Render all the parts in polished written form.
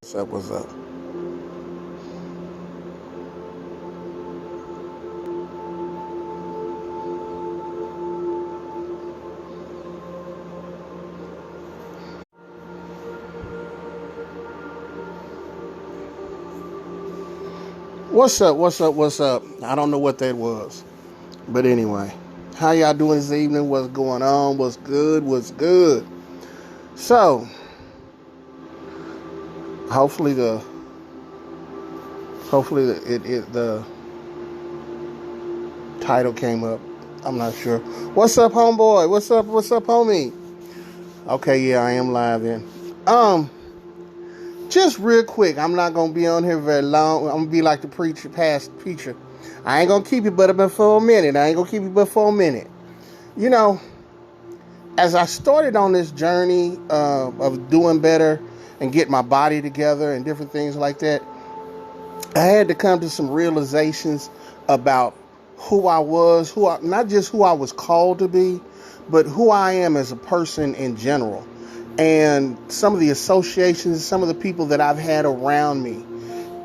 What's up? What's up? What's up? What's up? What's up? I don't know what that was, but anyway, how y'all doing this evening? What's going on? What's good? What's good? So, hopefully the title came up. I'm not sure. What's up, homeboy? What's up? What's up, homie? Okay, yeah, I am live in. Um, just real quick, I'm not gonna be on here very long. I'm gonna be like the preacher, past preacher. I ain't gonna keep you but for a minute. I ain't gonna keep you but for a minute. You know, as I started on this journey of doing better and get my body together and different things like that, I had to come to some realizations about who I was, not just who I was called to be, but who I am as a person in general. And some of the associations, some of the people that I've had around me.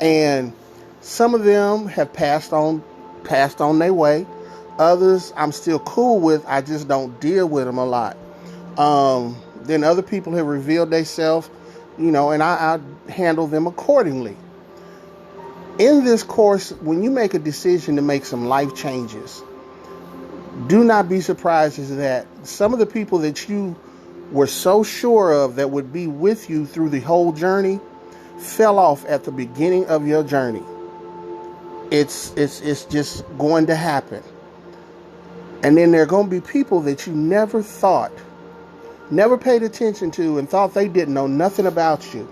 And some of them have passed on their way. Others I'm still cool with. I just don't deal with them a lot. Then other people have revealed themselves, and I handle them accordingly. In this course, when you make a decision to make some life changes, do not be surprised as that some of the people that you were so sure of that would be with you through the whole journey fell off at the beginning of your journey. It's just going to happen. And then there are going to be people that you never paid attention to and thought they didn't know nothing about you,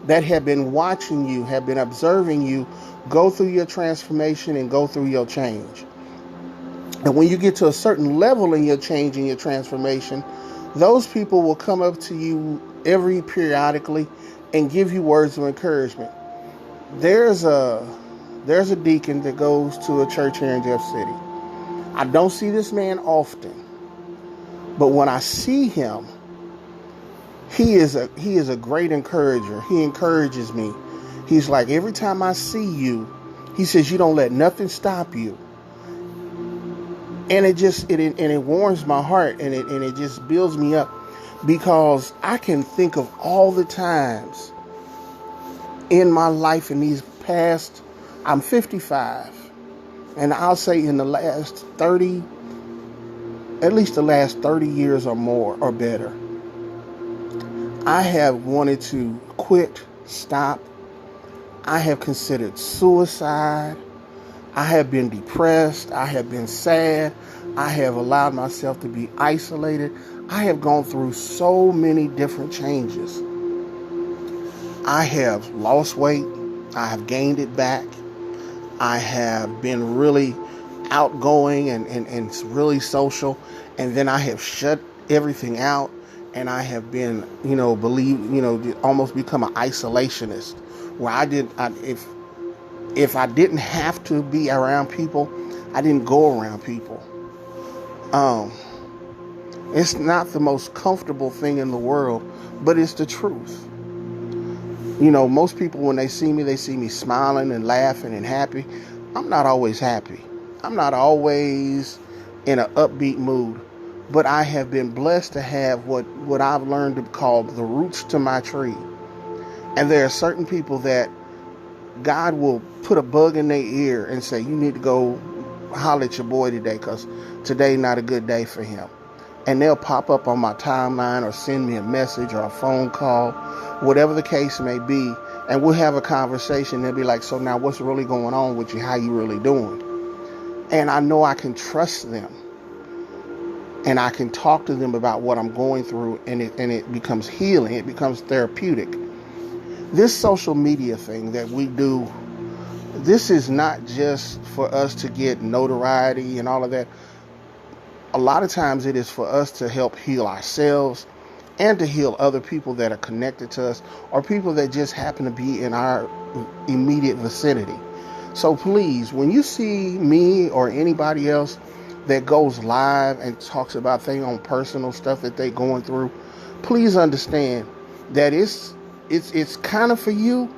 that have been watching you, have been observing you go through your transformation and go through your change. And when you get to a certain level in your change and your transformation, those people will come up to you every periodically and give you words of encouragement. There's a deacon that goes to a church here in Jeff City. I don't see this man often, but when I see him, he is a great encourager. He encourages me. He's like, every time I see you, he says, you don't let nothing stop you. And it warms my heart, and it just builds me up, because I can think of all the times in my life in these past, I'm 55, and I'll say in the last 30, at least the last 30 years or more or better, I have wanted to quit, stop. I have considered suicide. I have been depressed. I have been sad. I have allowed myself to be isolated. I have gone through so many different changes. I have lost weight. I have gained it back. I have been really outgoing and really social. And then I have shut everything out. And I have been, almost become an isolationist, where if I didn't have to be around people, I didn't go around people. It's not the most comfortable thing in the world, but it's the truth. Most people, when they see me smiling and laughing and happy. I'm not always happy. I'm not always in an upbeat mood, but I have been blessed to have what I've learned to call the roots to my tree. And there are certain people that God will put a bug in their ear and say, you need to go holler at your boy today, because today not a good day for him. And they'll pop up on my timeline or send me a message or a phone call, whatever the case may be, and we'll have a conversation. They'll be like, so now what's really going on with you? How you really doing? And I know I can trust them. And I can talk to them about what I'm going through, and it becomes healing. It becomes therapeutic. This social media thing that we do, this is not just for us to get notoriety and all of that. A lot of times it is for us to help heal ourselves and to heal other people that are connected to us, or people that just happen to be in our immediate vicinity. So please, when you see me or anybody else that goes live and talks about their own personal stuff that they're going through, please understand that it's kind of for you,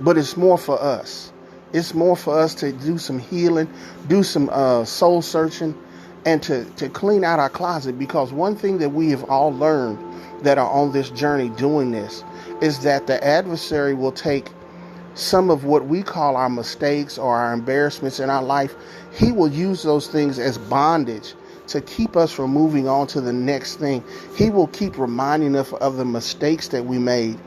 but it's more for us. It's more for us to do some healing, do some soul searching, and to clean out our closet. Because one thing that we have all learned that are on this journey doing this is that the adversary will take some of what we call our mistakes or our embarrassments in our life. He will use those things as bondage to keep us from moving on to the next thing. He will keep reminding us of the mistakes that we made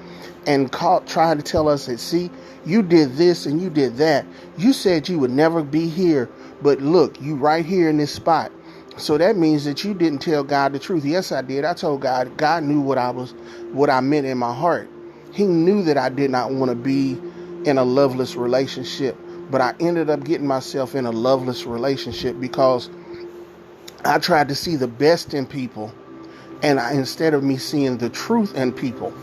and try to tell us that, see, you did this and you did that. You said you would never be here, but look, you right here in this spot. So that means that you didn't tell God the truth. Yes, I did. I told God. God knew what I meant in my heart. He knew that I did not want to be in a loveless relationship, but I ended up getting myself in a loveless relationship because I tried to see the best in people, and instead of me seeing the truth in people,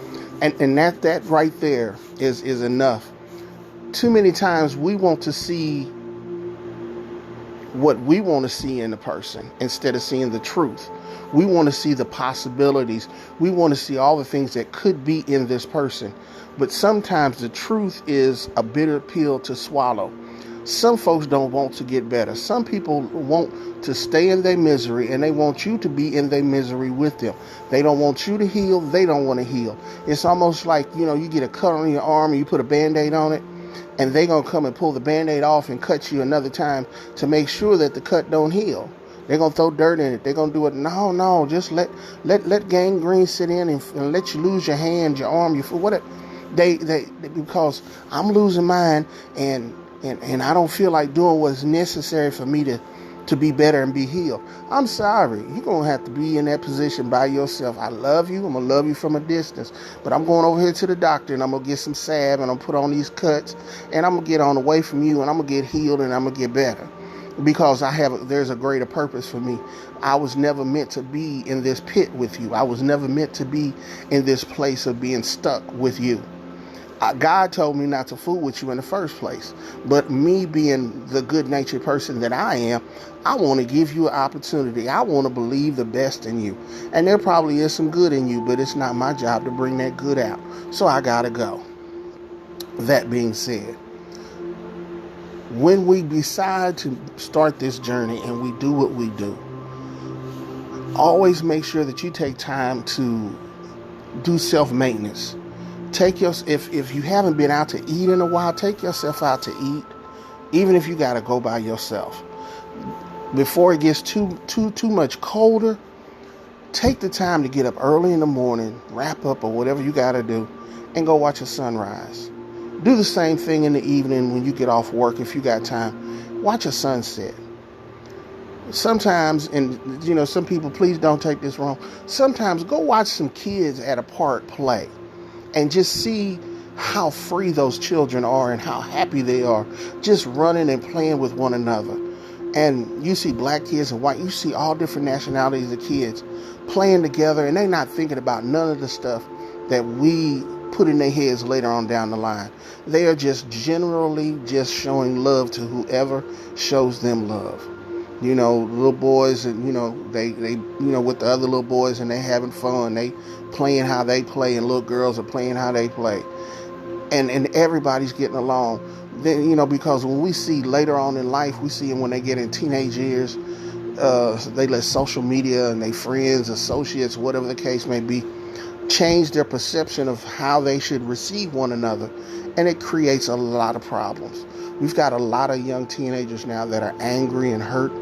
and that right there is enough. Too many times we want to see what we want to see in the person instead of seeing the truth. We want to see the possibilities. We want to see all the things that could be in this person. But sometimes the truth is a bitter pill to swallow. Some folks don't want to get better. Some people want to stay in their misery, and they want you to be in their misery with them. They don't want you to heal. They don't want to heal. It's almost like, you get a cut on your arm and you put a Band-Aid on it, and they're going to come and pull the Band-Aid off and cut you another time to make sure that the cut don't heal. They're going to throw dirt in it. They're going to do it. No, just let gangrene sit in and let you lose your hand, your arm, your foot, whatever. They because I'm losing mine, and I don't feel like doing what's necessary for me to be better and be healed. I'm sorry. You're going to have to be in that position by yourself. I love you. I'm going to love you from a distance. But I'm going over here to the doctor, and I'm going to get some salve, and I'm going to put on these cuts, and I'm going to get on away from you, and I'm going to get healed, and I'm going to get better. Because there's a greater purpose for me. I was never meant to be in this pit with you. I was never meant to be in this place of being stuck with you. God told me not to fool with you in the first place. But me being the good-natured person that I am, I want to give you an opportunity. I want to believe the best in you. And there probably is some good in you, but it's not my job to bring that good out. So I got to go. That being said, when we decide to start this journey and we do what we do, always make sure that you take time to do self-maintenance. If you haven't been out to eat in a while, take yourself out to eat, even if you got to go by yourself. Before it gets too much colder, take the time to get up early in the morning, wrap up or whatever you got to do, and go watch a sunrise. Do the same thing in the evening when you get off work if you got time. Watch a sunset. Sometimes, and some people, please don't take this wrong, sometimes go watch some kids at a park play and just see how free those children are and how happy they are just running and playing with one another. And you see black kids and white, you see all different nationalities of kids playing together, and they're not thinking about none of the stuff that we put in their heads later on down the line. They are just generally just showing love to whoever shows them love. Little boys, and they with the other little boys, and they having fun. They playing how they play, and little girls are playing how they play, and everybody's getting along. Then because when we see later on in life, we see them when they get in teenage years, they let social media and their friends, associates, whatever the case may be, change their perception of how they should receive one another, and it creates a lot of problems. We've got a lot of young teenagers now that are angry and hurt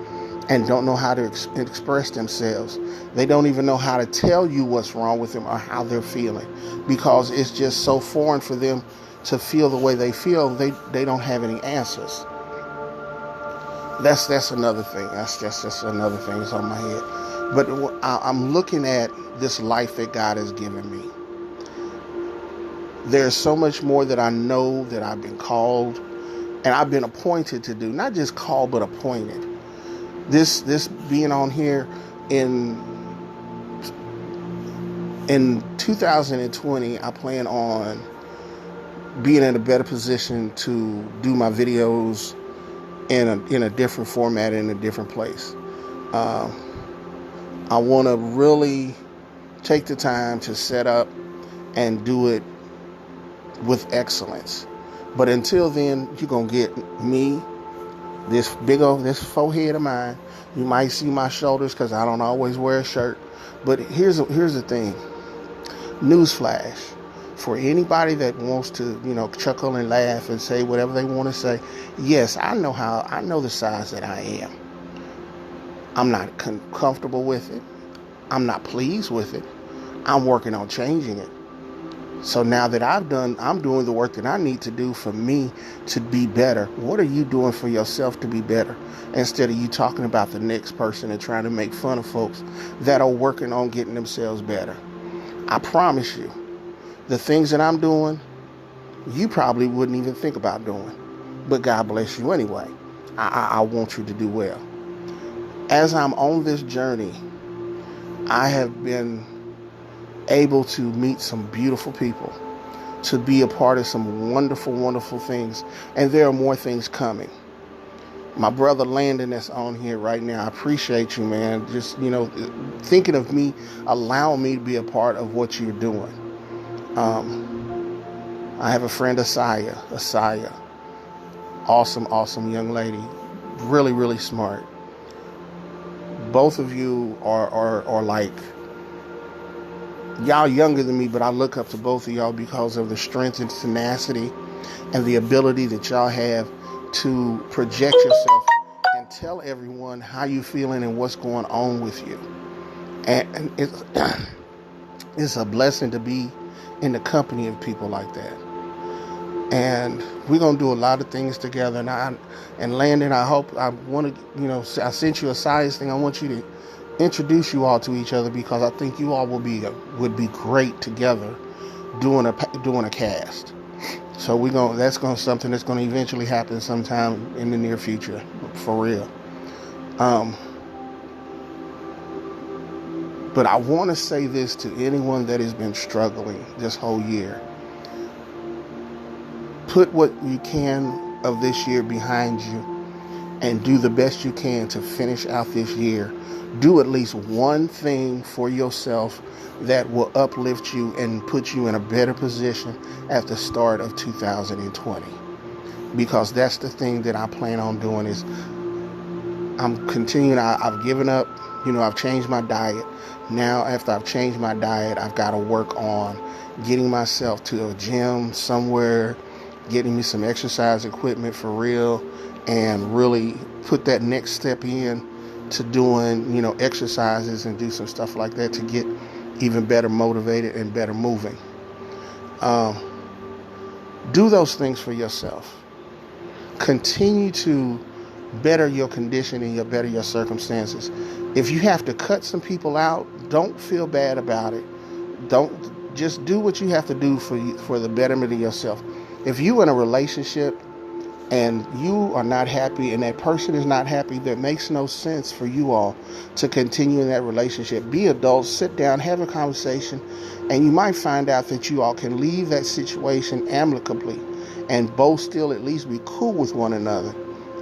and don't know how to express themselves. They don't even know how to tell you what's wrong with them or how they're feeling, because it's just so foreign for them to feel the way they feel. They don't have any answers. That's another thing. That's just another thing that's on my head. But I'm looking at this life that God has given me. There's so much more that I know that I've been called and I've been appointed to do. Not just called, but appointed. This being on here in 2020, I plan on being in a better position to do my videos in a different format, in a different place. I want to really take the time to set up and do it with excellence. But until then, you're going to get me, this forehead of mine. You might see my shoulders because I don't always wear a shirt. But here's the thing. Newsflash. For anybody that wants to, chuckle and laugh and say whatever they want to say, yes, I know the size that I am. I'm not comfortable with it. I'm not pleased with it. I'm working on changing it. So now that I'm doing the work that I need to do for me to be better. What are you doing for yourself to be better? Instead of you talking about the next person and trying to make fun of folks that are working on getting themselves better. I promise you, the things that I'm doing, you probably wouldn't even think about doing. But God bless you anyway. I want you to do well. As I'm on this journey, I have been able to meet some beautiful people, to be a part of some wonderful, wonderful things. And there are more things coming. My brother Landon that's on here right now, I appreciate you, man. Just, thinking of me, allowing me to be a part of what you're doing. I have a friend, Asaya. Awesome young lady. Really, really smart. Both of you are like, y'all younger than me, but I look up to both of y'all because of the strength and tenacity and the ability that y'all have to project yourself and tell everyone how you feeling and what's going on with you. And it's a blessing to be in the company of people like that. And we're going to do a lot of things together. And Landon, I want to, I sent you a size thing. I want you to introduce you all to each other because I think you all would be great together doing a cast. So something that's going to eventually happen sometime in the near future, for real. But I want to say this to anyone that has been struggling this whole year. Put what you can of this year behind you and do the best you can to finish out this year. Do at least one thing for yourself that will uplift you and put you in a better position at the start of 2020. Because that's the thing that I plan on doing is I'm continuing. I've given up. I've changed my diet. Now, after I've changed my diet, I've got to work on getting myself to a gym somewhere, getting me some exercise equipment for real, and really put that next step in to doing, exercises and do some stuff like that to get even better motivated and better moving. Do those things for yourself. Continue to better your condition and better your circumstances. If you have to cut some people out, don't feel bad about it. Just do what you have to do for the betterment of yourself. If you're in a relationship and you are not happy and that person is not happy, that makes no sense for you all to continue in that relationship. Be adults, sit down, have a conversation, and you might find out that you all can leave that situation amicably and both still at least be cool with one another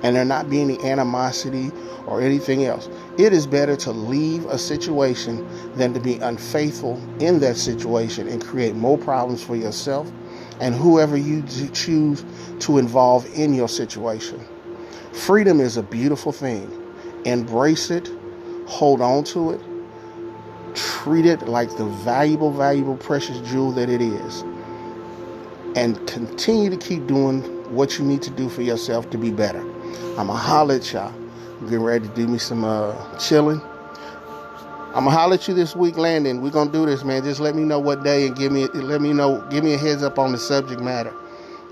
and there not be any animosity or anything else. It is better to leave a situation than to be unfaithful in that situation and create more problems for yourself and whoever you choose to involve in your situation. Freedom is a beautiful thing. Embrace it. Hold on to it. Treat it like the valuable, precious jewel that it is. And continue to keep doing what you need to do for yourself to be better. I'm going to holler at y'all. I'm getting ready to do me some chilling. I'm going to holler at you this week, Landon. We're going to do this, man. Just let me know what day and give me a heads up on the subject matter.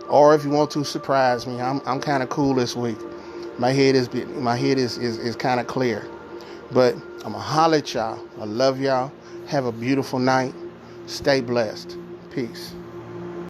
Or if you want to surprise me, I'm kind of cool this week. My head is kind of clear. But I'm going to holler at y'all. I love y'all. Have a beautiful night. Stay blessed. Peace.